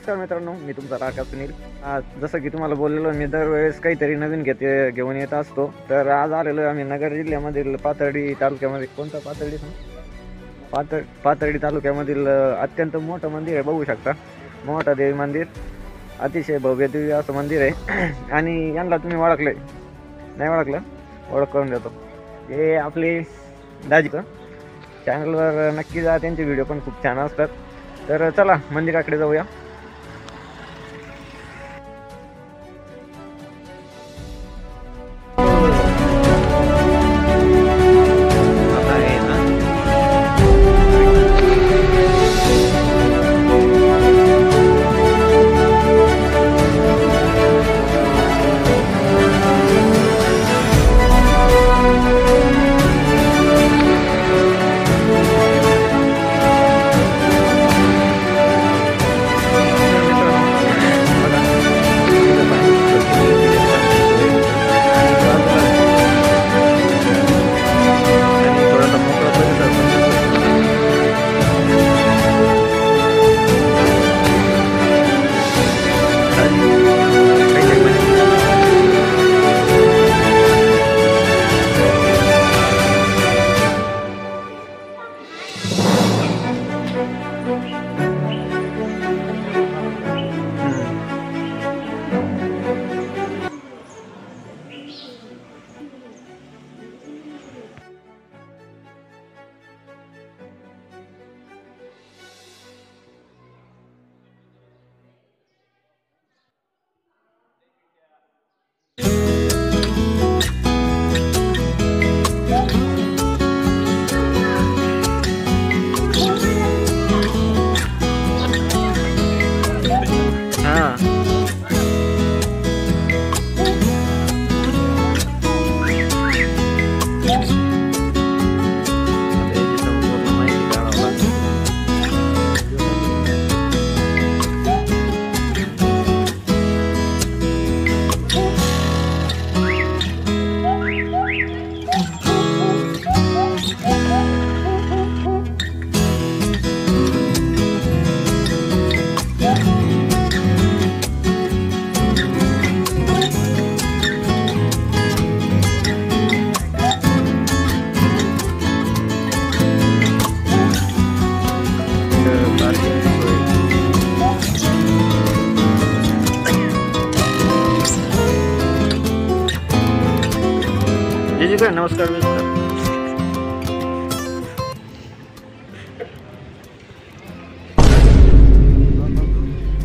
नमस्कार मित्रांनो, मी तुमचा राका सुनील। जसं की तुम्हाला बोललेलो मी दरवेळेस काहीतरी नवीन घेऊन येत असतो। तर आज आलेलो आम्ही नगर जिल्ह्यामधील पाथर्डी तालुक्यामध्ये। कोणता पाथर्डी? पाथर्डी तालुक्यामधील अत्यंत मोठं मंदिर आहे, बघू शकता। मोठा देवी मंदिर, अतिशय भव्य दिव्य असं मंदिर आहे। आणि यांना तुम्ही ओळखले नाही? ओळखलं? ओळख करून देतो। हे आपले दाजीचं चॅनलवर नक्की जा, त्यांचे व्हिडिओ पण खूप छान असतात। तर चला मंदिराकडे जाऊया। नमस्कार।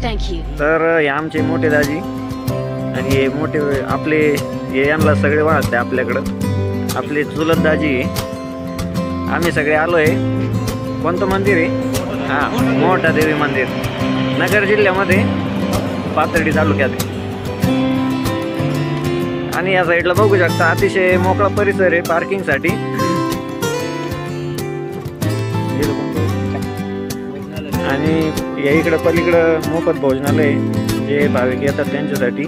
थँक्यू। तर हे आमचे मोठे दाजी आणि हे मोठे आपले हे यांना सगळे वाहते आपल्याकडं। आपले चुलत दाजी आम्ही सगळे आलोय। कोणतं मंदिर आहे? हां, मोठा देवी मंदिर, नगर जिल्ह्यामध्ये पाथर्डी तालुक्यात। आणि या साईडला बघू शकता अतिशय मोकळा परिसर आहे पार्किंगसाठी। आणि या इकडं पलीकडं मोफत भोजनालय जे भाविक येतात त्यांच्यासाठी।